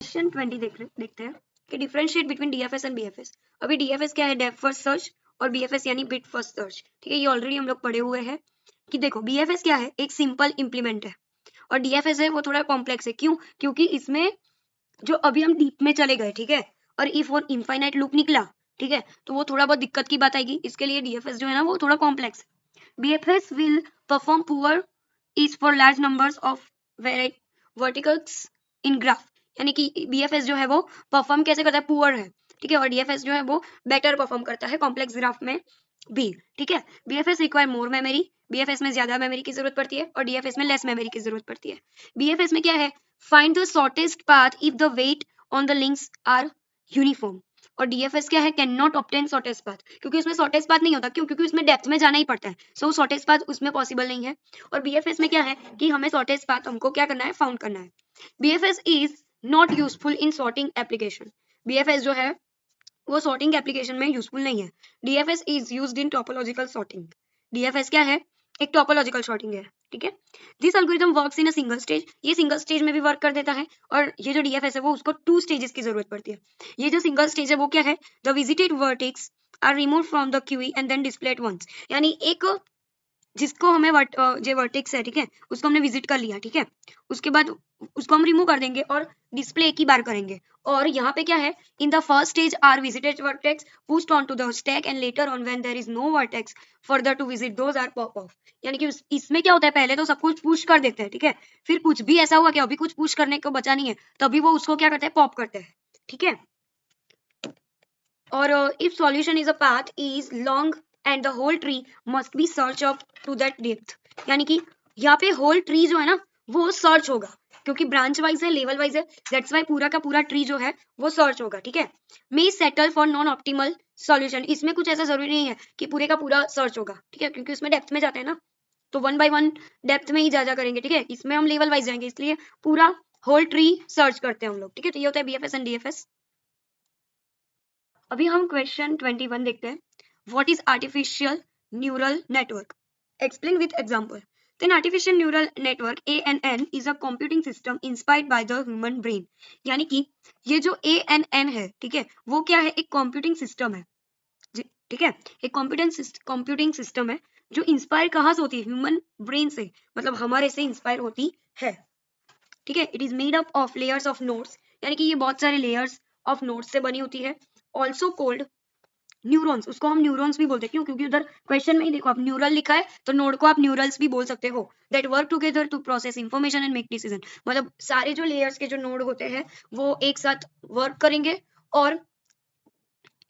Question 20 देखते हैं कि differentiate between DFS and BFS. अभी डीएफएस क्या है, डेप्थ फर्स्ट सर्च, और बीएफएस यानी बिट फर्स्ट सर्च। ठीक है, ये ऑलरेडी हम लोग पढ़े हुए हैं कि देखो बीएफएस क्या है, एक सिंपल इंप्लीमेंट है, और डीएफएस है वो थोड़ा कॉम्प्लेक्स है। क्यों? क्योंकि इसमें जो अभी हम डीप में चले गए, ठीक है, और इफ और इनफाइनाइट लूप निकला, ठीक है, तो वो थोड़ा बहुत दिक्कत की बात आएगी। इसके लिए डीएफएस जो है ना वो थोड़ा कॉम्प्लेक्स है। BFS will perform poor is for large numbers of verticals in graph, यानी कि बीएफएस जो है वो परफॉर्म कैसे करता है, पुअर है, ठीक है, और डीएफएस जो है वो बेटर परफॉर्म करता है कॉम्प्लेक्स ग्राफ में भी। ठीक है, BFS require more memory, BFS में ज्यादा मेमोरी की जरूरत पड़ती है, और डीएफएस में लेस मेमोरी की जरूरत पड़ती है। बीएफएस में क्या है, find the shortest path if the weight on the links are uniform, और डीएफएस क्या है, can not obtain shortest path, क्योंकि उसमें शॉर्टेस्ट पाथ नहीं होता। क्यों? क्योंकि उसमें डेप्थ में जाना ही पड़ता है, सो शॉर्टेस्ट पाथ उसमें पॉसिबल नहीं है। और बीएफएस में क्या है कि हमें शॉर्टेस्ट पाथ हमको क्या करना है, फाउंड करना है। BFS is not useful in sorting application, BFS जो है वो सॉर्टिंग एप्लीकेशन में यूजफुल नहीं है। DFS is used in topological sorting, DFS क्या है, एक टोपोलॉजिकल सॉर्टिंग है। ठीक है, this algorithm works in a single stage, ये सिंगल स्टेज में भी वर्क कर देता है, और ये जो डीएफएस है वो उसको 2 स्टेजेस की जरूरत पड़ती है। ये जो सिंगल स्टेज है वो क्या है, the visited vertex are remove from the queue and then displayed once, यानी एक जिसको हमें जो वर्टेक्स है, ठीक है, उसको हमने विजिट कर लिया, ठीक है, उसके बाद उसको हम रिमूव कर देंगे और डिस्प्ले एक ही बार करेंगे। और यहाँ पे क्या है, in the first stage are visited vertex pushed on to the stack and later on when there is no vertex further to visit those are pop off, यानी कि इसमें क्या होता है, पहले तो सब कुछ पुश कर देते हैं, ठीक है, फिर कुछ भी ऐसा हुआ कि अभी कुछ पुश करने को बचा नहीं है, तभी वो उसको क्या करते हैं, पॉप करते हैं। ठीक है, और if solution is a path is long and the whole tree must be search up to that depth, यानी कि यहाँ पे होल ट्री जो है ना वो सर्च होगा, क्योंकि ब्रांच वाइज है, लेवल वाइज है, दैट्स वाई पूरा का पूरा ट्री जो है वो सर्च होगा। ठीक है, may settle for non optimal solution, इसमें कुछ ऐसा जरूरी नहीं है कि पूरे का पूरा सर्च होगा, ठीक है, क्योंकि उसमें डेप्थ में जाते हैं ना, तो 1 बाय 1 डेप्थ में ही जा करेंगे। ठीक है, इसमें हम लेवल वाइज जाएंगे, इसलिए पूरा होल ट्री सर्च करते हैं हम लोग। ठीक है, तो ये होता है बीएफएस एंड डीएफएस। अभी हम क्वेश्चन 21 देखते हैं, what is artificial neural network, explain with example. तो an artificial neural network ANN is a computing system inspired by the human brain, यानी कि ये जो ANN है, ठीक है, वो क्या है, एक कंप्यूटिंग सिस्टम है। ठीक है, एक कंप्यूटिंग सिस्टम है जो इंस्पायर कहाँ से होती है, ह्यूमन ब्रेन से, मतलब हमारे से इंस्पायर होती है। ठीक है, it is made up of layers of nodes, यानी कि ये बहुत सारे लेयर्स ऑफ नोड्स से बनी होती है। ऑल्सो कोल्ड न्यूरॉन्स, उसको हम न्यूरॉन्स भी बोलते हैं। क्यों? क्योंकि उधर क्वेश्चन में ही देखो आप न्यूरल लिखा है, तो नोड को आप न्यूरल्स भी बोल सकते हो। That work together to process information and make decision, मतलब सारे जो लेयर्स के जो नोड होते हैं वो एक साथ वर्क करेंगे और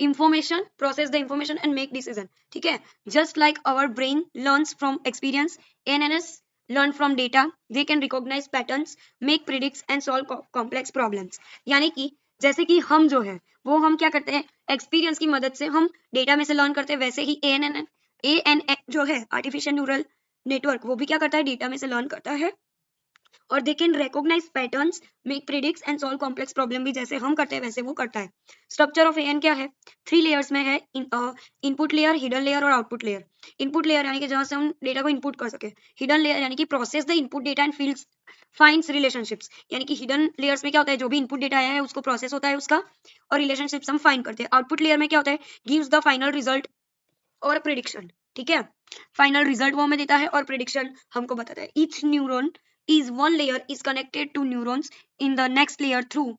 information, process the information and make decision. ठीक है, just like our brain learns from experience, ANNs learn from data, they can recognize patterns, make predicts and solve complex problems, यानी कि जैसे कि हम जो है वो हम क्या करते हैं, एक्सपीरियंस की मदद से हम डेटा में से लर्न करते हैं, वैसे ही ANN जो है आर्टिफिशियल न्यूरल नेटवर्क, वो भी क्या करता है, डेटा में से लर्न करता है, और they can recognize patterns, make predicts and solve complex problem भी जैसे हम करते हैं वैसे वो करता है। स्ट्रक्चर ऑफ एएन क्या है, 3 लेयर्स में है, इनपुट लेयर, हिडन लेयर और आउटपुट लेयर। इनपुट लेयर यानी कि जहां से हम डेटा को इनपुट कर सके, हिडन लेयर यानी कि process the input data and fields finds relationships, यानी कि हिडन लेयर्स में क्या होता है, जो भी इनपुट डेटा आया है उसको प्रोसेस होता है उसका, और रिलेशनशिप्स हम फाइंड करते हैं। आउटपुट लेयर में क्या होता है, गिव्स द फाइनल रिजल्ट और प्रिडिक्शन। ठीक है, फाइनल रिजल्ट वो हमें देता है और प्रिडिक्शन हमको बताता है। Each neuron is one layer is connected to neurons in the next layer through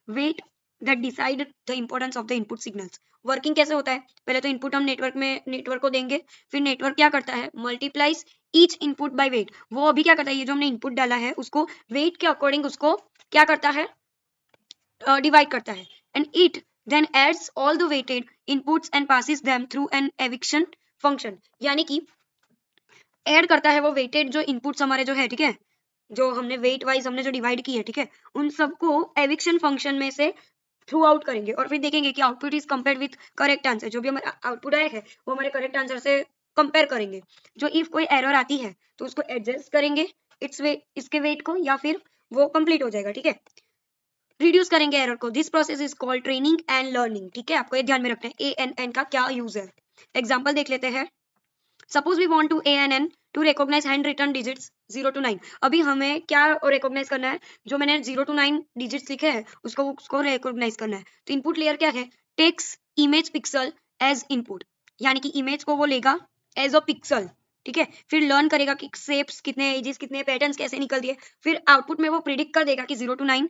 weight that decide the importance of the input signals. Working कैसे होता है, पहले तो इनपुट हम नेटवर्क को देंगे, फिर नेटवर्क क्या करता है, multiplies each input by weight, वो अभी क्या करता है, ये जो हमने इनपुट डाला है उसको वेट के अकॉर्डिंग उसको क्या करता है, डिवाइड करता है, and it then adds all the weighted inputs and passes them through an activation function, यानी कि ऐड करता है वो वेटेड जो इनपुट्स हमारे जो है, ठीक है, जो हमने वेट वाइज हमने जो डिवाइड की है, ठीक है, उन सबको एविक्शन फंक्शन में से थ्रू आउट करेंगे, और फिर देखेंगे कि output is compared with correct answer, जो भी हमारा आउटपुट आया है वो हमारे करेक्ट आंसर से कंपेयर करेंगे। जो इफ कोई एरर आती है तो उसको एडजस्ट करेंगे इसके वेट को, या फिर वो कंप्लीट हो जाएगा। ठीक है, रिड्यूस करेंगे एरर को। This process is called training and learning. ठीक है, आपको ये ध्यान में रखना है ANN का क्या यूज है। एग्जाम्पल देख लेते हैं। Suppose we want to ANN to recognize handwritten digits 0 to 9। अभी हमें क्या रिकॉग्नाइज करना है, जो मैंने 0 to 9 डिजिट्स लिखे हैं उसको रिकॉग्नाइज करना है। तो इनपुट लेयर क्या है, takes image pixel as input, यानी कि इमेज को वो लेगा एज अ पिक्सल, ठीक है। फिर लर्न करेगा कि शेप्स कितने, एजेस कितने, पैटर्न्स कैसे निकल दिए। फिर आउटपुट में वो प्रिडिक्ट कर देगा कि 0 to 9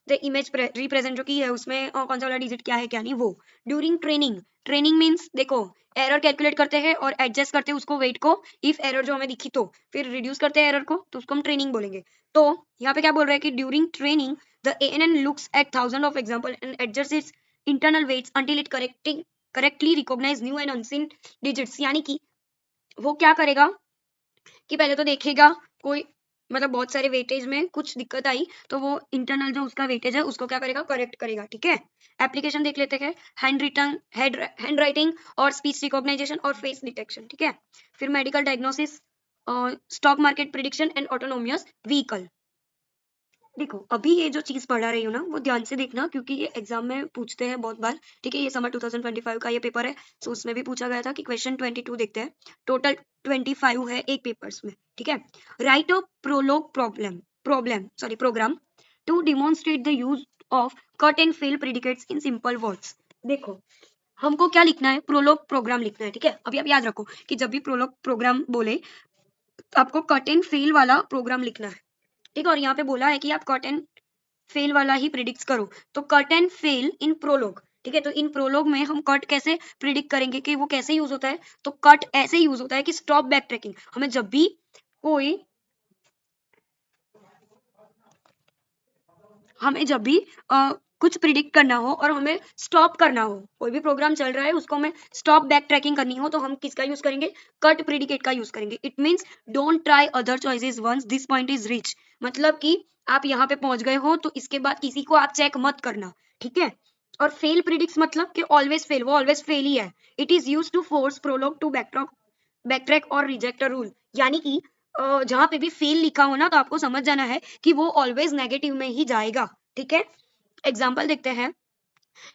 द इमेज रिप्रेजेंट जो की है उसमें कौन सा वाला डिजिट क्या है क्या नहीं वो। ड्यूरिंग ट्रेनिंग, ट्रेनिंग मीन्स देखो एरर कैलकुलेट करते हैं और एडजस्ट करते हैं उसको वेट को, इफ एरर जो हमें दिखी तो फिर रिड्यूस करते हैं एरर को, तो उसको हम ट्रेनिंग बोलेंगे। तो यहाँ पे क्या बोल रहा है कि during training the ANN looks at thousand of example and adjust its internal weights until it correctly recognize new and unseen digits. यानी कि वो क्या करेगा कि पहले तो देखेगा कोई मतलब बहुत सारे वेटेज में कुछ दिक्कत आई तो वो इंटरनल जो उसका वेटेज है उसको क्या करेगा, करेक्ट करेगा, ठीक है। एप्लीकेशन देख लेते हैं, हैंड राइटिंग और स्पीच रिकॉग्नाइजेशन और फेस डिटेक्शन, ठीक है। फिर medical diagnosis, stock market prediction and autonomous vehicle. देखो अभी ये जो चीज पढ़ा रही हूँ ना वो ध्यान से देखना, क्योंकि ये एग्जाम में पूछते हैं बहुत बार, ठीक है। ये समर 2025 का ये पेपर है, तो उसमें भी पूछा गया था कि क्वेश्चन 22 देखते हैं, टोटल 25 है एक पेपर्स में, ठीक है। Write a Prolog program to demonstrate the use of cut and fail predicates in simple words. देखो हमको क्या लिखना है, प्रोलोग प्रोग्राम लिखना है, ठीक है। अभी आप याद रखो कि जब भी प्रोलोग प्रोग्राम बोले तो आपको कट एंड फिल वाला प्रोग्राम लिखना है, ठीक है। और यहाँ पे बोला है कि आप कट एंड फेल वाला ही प्रिडिक्ट करो, तो cut and fail in prologue, ठीक है। तो इन प्रोलोग में हम कट कैसे प्रिडिक्ट करेंगे कि वो कैसे यूज होता है, तो कट ऐसे यूज होता है कि स्टॉप बैक ट्रैकिंग। हमें जब भी कोई कुछ प्रिडिक्ट करना हो और हमें स्टॉप करना हो, कोई भी प्रोग्राम चल रहा है उसको हमें स्टॉप बैक ट्रैकिंग करनी हो, तो हम किसका यूज करेंगे, कट प्रिडिकेट का यूज करेंगे। It means don't try other choices once this point is reach, मतलब कि आप यहाँ पे पहुंच गए हो तो इसके बाद किसी को आप चेक मत करना, ठीक है। और फेल प्रिडिक्ट्स मतलब कि ऑलवेज फेल, वो ऑलवेज फेल ही है। It is use to force Prolog to backtrack और रिजेक्ट अ रूल, यानी कि जहां पे भी फेल लिखा हो ना तो आपको समझ जाना है कि वो ऑलवेज नेगेटिव में ही जाएगा, ठीक है। एग्जाम्पल देखते हैं,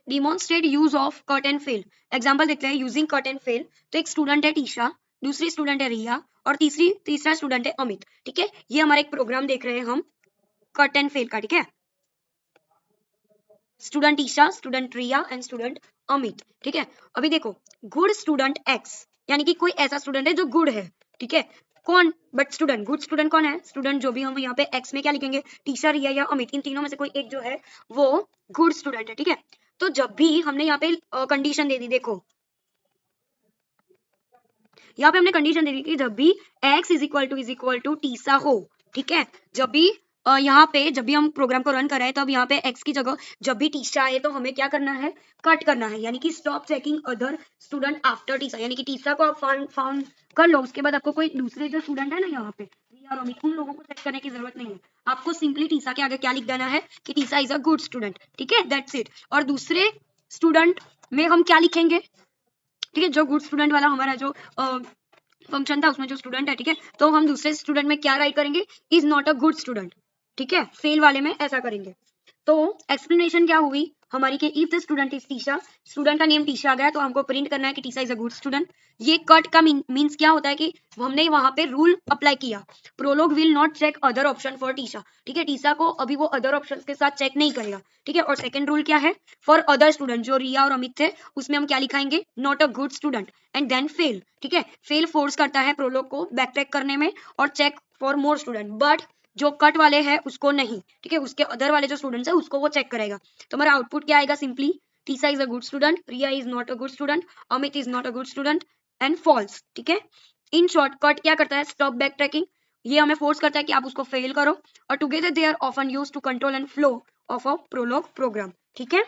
demonstrate use of cut and fail. Example देखते हैं यूजिंग कट एंड फेल। तो एक स्टूडेंट है टीशा, दूसरी स्टूडेंट है रिया और तीसरा स्टूडेंट है अमित, ठीक है। ये हमारा एक प्रोग्राम देख रहे हैं हम कट एंड फेल का, ठीक है। Student Isha, student Riya and student Amit, ठीक है। अभी देखो गुड स्टूडेंट एक्स, यानी कि कोई ऐसा स्टूडेंट है जो गुड है, ठीक है। कौन, बट स्टूडेंट, गुड स्टूडेंट कौन है, स्टूडेंट जो भी हम यहाँ पे एक्स में क्या लिखेंगे, टीशा, रिया या अमित, इन तीनों में से कोई एक जो है वो गुड स्टूडेंट है, ठीक है। तो जब भी हमने यहाँ पे कंडीशन दे दी, देखो यहाँ पे हमने कंडीशन दे दी कि जब भी x is equal to Tisha हो, ठीक है। जब भी यहाँ पे जब भी हम प्रोग्राम को रन कर रहे हैं तब यहाँ पे x की जगह जब भी टीसा आए तो हमें क्या करना है, कट करना है, यानी कि stop checking other student after Tessa, यानी कि टीसा को आप फाउंड कर लो, उसके बाद आपको कोई दूसरे जो स्टूडेंट है ना यहाँ पे रिया और अमित, उन लोगों को चेक करने की जरूरत नहीं है। आपको सिंपली टीसा के आगे क्या लिख देना है कि Tessa is a good student, ठीक है, दैट्स इट। और दूसरे स्टूडेंट में हम क्या लिखेंगे, ठीक है, जो गुड स्टूडेंट वाला हमारा जो फंक्शन था उसमें जो स्टूडेंट है, ठीक है, तो हम दूसरे स्टूडेंट में क्या राइट करेंगे, is not a good student, ठीक है। फेल वाले में ऐसा करेंगे। तो एक्सप्लेनेशन क्या हुई हमारी कि if the student is Tisha, student का नेम टीशा आ गया तो हमको प्रिंट करना है कि Tisha is a good student. ये कट का मींस क्या होता है कि हमने वहां पे रूल अप्लाई किया, Prolog will not check other option for Tisha, ठीक है। टीशा को अभी वो अदर ऑप्शन के साथ चेक नहीं करेगा, ठीक है। और सेकंड रूल क्या है, फॉर अदर स्टूडेंट जो रिया और अमित थे उसमें हम क्या लिखाएंगे, not a good student and then fail, ठीक है। फेल फोर्स करता है प्रोलोग को बैक ट्रैक करने में और check for more student, but जो कट वाले हैं उसको नहीं, ठीक है, उसके अदर वाले जो स्टूडेंट्स है उसको वो चेक करेगा। तो हमारा आउटपुट क्या आएगा, simply Tisha is a good student, Riya is not a good student, Amit is not a good student and false, ठीक है। इन शॉर्ट कट क्या करता है, स्टॉप बैक ट्रैकिंग, ये हमें फोर्स करता है कि आप उसको फेल करो, और together they are often used to control and flow of a Prolog program, ठीक है।